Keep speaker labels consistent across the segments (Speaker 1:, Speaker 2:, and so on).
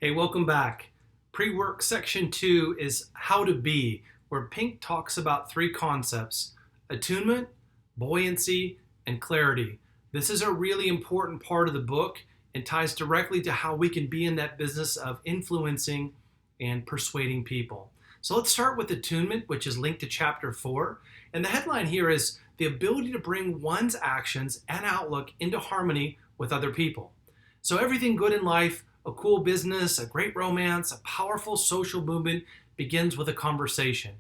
Speaker 1: Hey, welcome back. Pre-work section 2 is how to be, where Pink talks about three concepts: attunement, buoyancy, and clarity. This is a really important part of the book and ties directly to how we can be in that business of influencing and persuading people. So let's start with attunement, which is linked to chapter 4. And the headline here is the ability to bring one's actions and outlook into harmony with other people. So everything good in life, a cool business, a great romance, a powerful social movement begins with a conversation.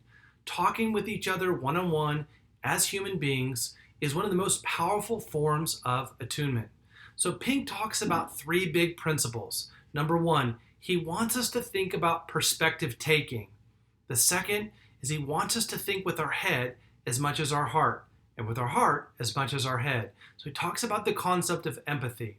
Speaker 1: Talking with each other one-on-one as human beings is one of the most powerful forms of attunement. So Pink talks about three big principles. Number one, he wants us to think about perspective taking. The second is he wants us to think with our head as much as our heart, and with our heart as much as our head. So he talks about the concept of empathy.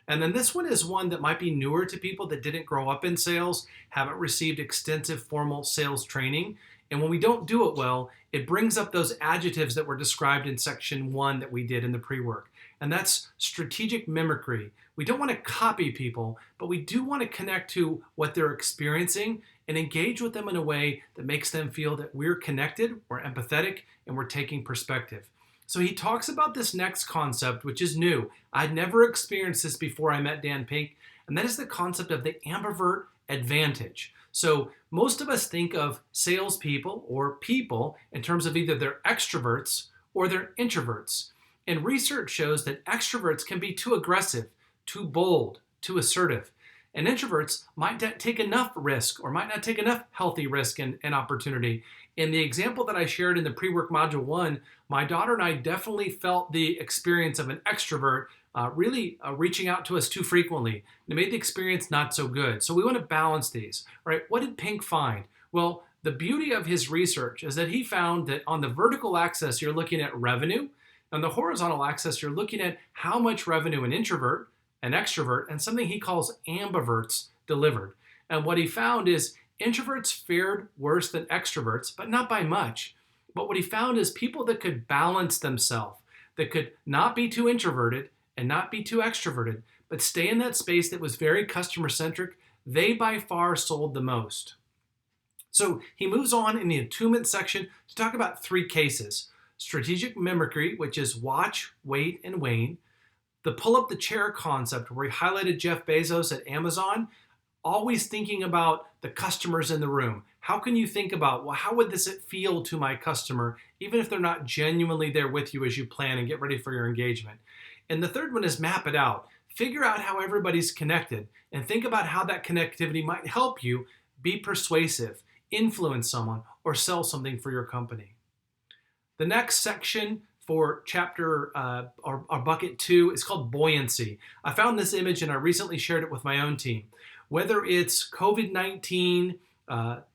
Speaker 1: And then this one is one that might be newer to people that didn't grow up in sales, haven't received extensive formal sales training. And when we don't do it well, it brings up those adjectives that were described in section 1 that we did in the pre-work. And that's strategic mimicry. We don't want to copy people, but we do want to connect to what they're experiencing and engage with them in a way that makes them feel that we're connected, we're empathetic, and we're taking perspective. So he talks about this next concept, which is new. I'd never experienced this before I met Dan Pink, and that is the concept of the ambivert advantage. So most of us think of salespeople or people in terms of either they're extroverts or they're introverts. And research shows that extroverts can be too aggressive, too bold, too assertive. And introverts might take enough risk or might not take enough healthy risk and opportunity. In the example that I shared in the pre-work module 1, my daughter and I definitely felt the experience of an extrovert really reaching out to us too frequently. And it made the experience not so good. So we want to balance these, right? What did Pink find? Well, the beauty of his research is that he found that on the vertical axis, you're looking at revenue. On the horizontal axis, you're looking at how much revenue an introvert, an extrovert, and something he calls ambiverts delivered. And what he found is introverts fared worse than extroverts, but not by much. But what he found is people that could balance themselves, that could not be too introverted and not be too extroverted, but stay in that space that was very customer-centric, they by far sold the most. So he moves on in the attunement section to talk about three cases: strategic mimicry, which is watch, wait, and wane; the pull up the chair concept, where he highlighted Jeff Bezos at Amazon, always thinking about the customers in the room. How can you think about, well, how would this feel to my customer, even if they're not genuinely there with you as you plan and get ready for your engagement? And the third one is map it out. Figure out how everybody's connected and think about how that connectivity might help you be persuasive, influence someone, or sell something for your company. The next section for chapter or bucket 2 is called buoyancy. I found this image and I recently shared it with my own team. Whether it's COVID-19,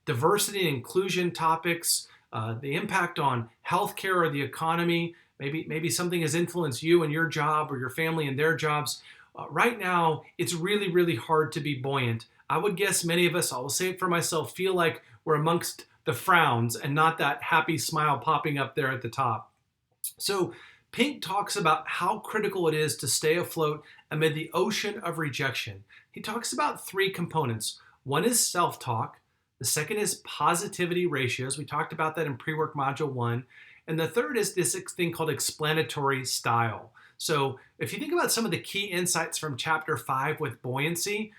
Speaker 1: diversity and inclusion topics, the impact on healthcare or the economy, maybe something has influenced you and your job or your family and their jobs. Right now, it's really, really hard to be buoyant. I would guess many of us, I will say it for myself, feel like we're amongst the frowns and not that happy smile popping up there at the top. So Pink talks about how critical it is to stay afloat amid the ocean of rejection. He talks about three components. One is self-talk. The second is positivity ratios. We talked about that in pre-work module 1. And the third is this thing called explanatory style. So if you think about some of the key insights from chapter 5 with buoyancy,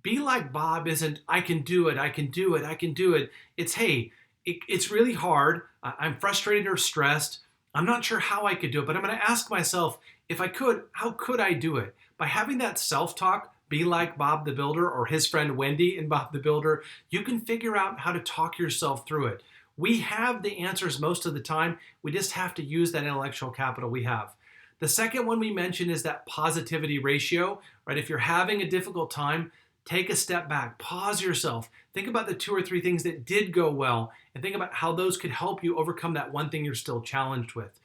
Speaker 1: be like Bob isn't, I can do it, I can do it, I can do it. It's, hey, it's really hard. I'm frustrated or stressed. I'm not sure how I could do it, but I'm going to ask myself, if I could, how could I do it? By having that self-talk, be like Bob the Builder or his friend Wendy in Bob the Builder, you can figure out how to talk yourself through it. We have the answers most of the time. We just have to use that intellectual capital we have. The second one we mentioned is that positivity ratio, right? If you're having a difficult time, take a step back, pause yourself, think about the 2 or 3 things that did go well, and think about how those could help you overcome that one thing you're still challenged with.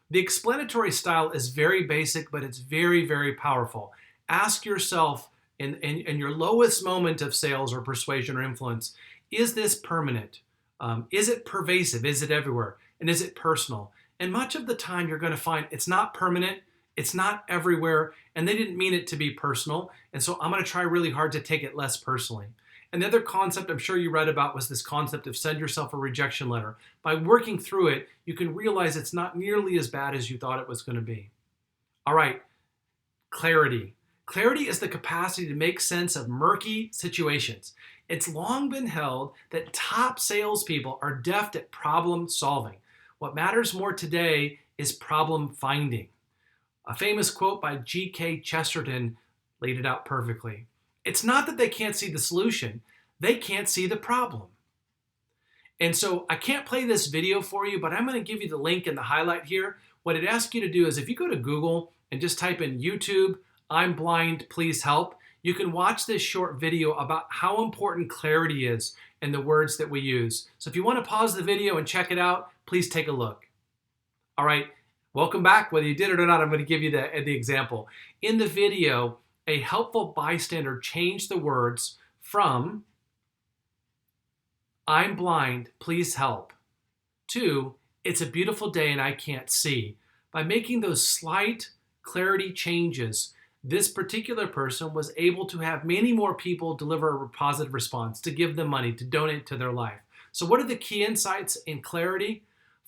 Speaker 1: The explanatory style is very basic, but it's very, very powerful. Ask yourself in your lowest moment of sales or persuasion or influence, is this permanent? Is it pervasive? Is it everywhere? And is it personal? And much of the time you're going to find it's not permanent, it's not everywhere, and they didn't mean it to be personal. And so I'm going to try really hard to take it less personally. And the other concept I'm sure you read about was this concept of send yourself a rejection letter. By working through it, you can realize it's not nearly as bad as you thought it was going to be. All right, clarity. Clarity is the capacity to make sense of murky situations. It's long been held that top salespeople are deft at problem solving. What matters more today is problem finding. A famous quote by G.K. Chesterton laid it out perfectly. It's not that they can't see the solution, they can't see the problem. And so I can't play this video for you, but I'm going to give you the link in the highlight here. What it asks you to do is if you go to Google and just type in YouTube, I'm blind, please help, you can watch this short video about how important clarity is in the words that we use. So if you want to pause the video and check it out, please take a look. All right, welcome back. Whether you did it or not, I'm going to give you the example. In the video, a helpful bystander changed the words from I'm blind, please help, to it's a beautiful day and I can't see. By making those slight clarity changes, this particular person was able to have many more people deliver a positive response, to give them money, to donate to their life. So what are the key insights in clarity?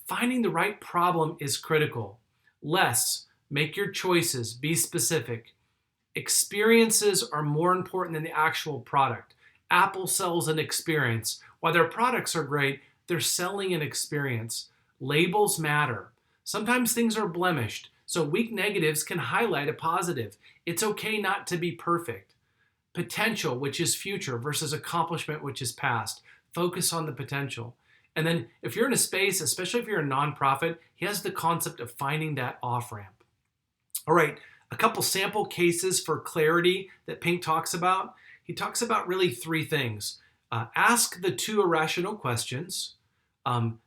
Speaker 1: Finding the right problem is critical. Less, make your choices, be specific. Experiences are more important than the actual product. Apple sells an experience. While their products are great, they're selling an experience. Labels matter. Sometimes things are blemished, so weak negatives can highlight a positive. It's okay not to be perfect. Potential, which is future, versus accomplishment, which is past. Focus on the potential. And then if you're in a space, especially if you're a nonprofit, he has the concept of finding that off-ramp. All right, a couple sample cases for clarity that Pink talks about. He talks about really three things. Ask the two irrational questions.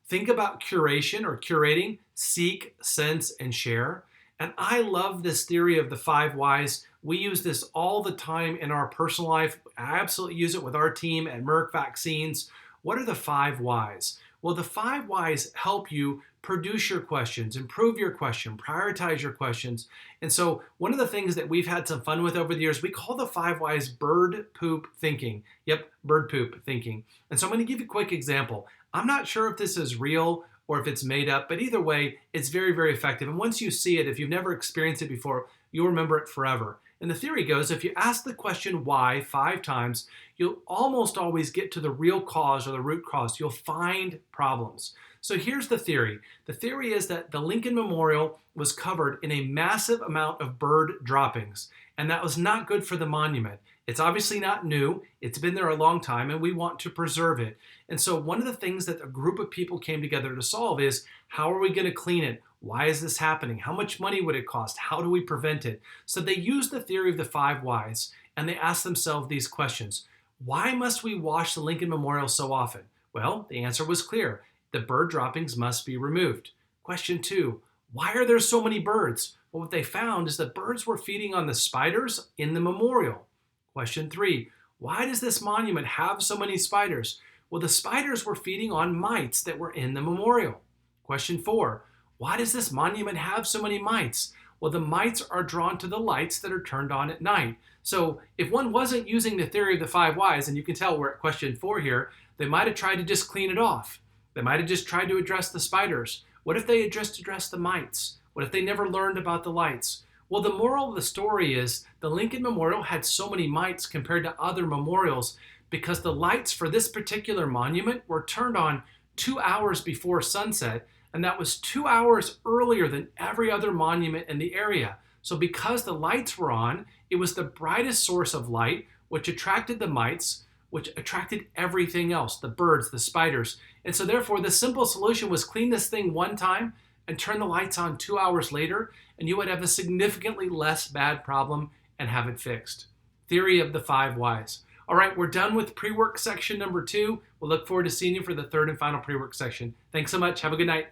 Speaker 1: Think about curation or curating. Seek, sense, and share. And I love this theory of the 5 whys. We use this all the time in our personal life. I absolutely use it with our team at Merck Vaccines. What are the 5 whys? Well, the 5 whys help you produce your questions, improve your question, prioritize your questions. And so one of the things that we've had some fun with over the years, we call the 5 whys bird poop thinking. Yep, bird poop thinking. And so I'm going to give you a quick example. I'm not sure if this is real or if it's made up, but either way, it's very, very effective. And once you see it, if you've never experienced it before, you'll remember it forever. And the theory goes, if you ask the question why 5 times, you'll almost always get to the real cause or the root cause. You'll find problems. So here's the theory. The theory is that the Lincoln Memorial was covered in a massive amount of bird droppings, and that was not good for the monument. It's obviously not new. It's been there a long time, and we want to preserve it. And so one of the things that a group of people came together to solve is, how are we going to clean it? Why is this happening? How much money would it cost? How do we prevent it? So they used the theory of the 5 whys, and they asked themselves these questions. Why must we wash the Lincoln Memorial so often? Well, the answer was clear. The bird droppings must be removed. Question 2, why are there so many birds? Well, what they found is that birds were feeding on the spiders in the memorial. Question 3, why does this monument have so many spiders? Well, the spiders were feeding on mites that were in the memorial. Question 4, why does this monument have so many mites? Well, the mites are drawn to the lights that are turned on at night. So if one wasn't using the theory of the 5 whys, and you can tell we're at question 4 here, they might have tried to just clean it off. They might have just tried to address the spiders. What if they had just addressed the mites? What if they never learned about the lights? Well, the moral of the story is the Lincoln Memorial had so many mites compared to other memorials because the lights for this particular monument were turned on 2 hours before sunset, and that was 2 hours earlier than every other monument in the area. So because the lights were on, it was the brightest source of light, which attracted the mites, which attracted everything else, the birds, the spiders. And so therefore, the simple solution was clean this thing one time and turn the lights on 2 hours later, and you would have a significantly less bad problem and have it fixed. Theory of the 5 whys. All right, we're done with pre-work section number 2. We'll look forward to seeing you for the 3rd and final pre-work section. Thanks so much. Have a good night.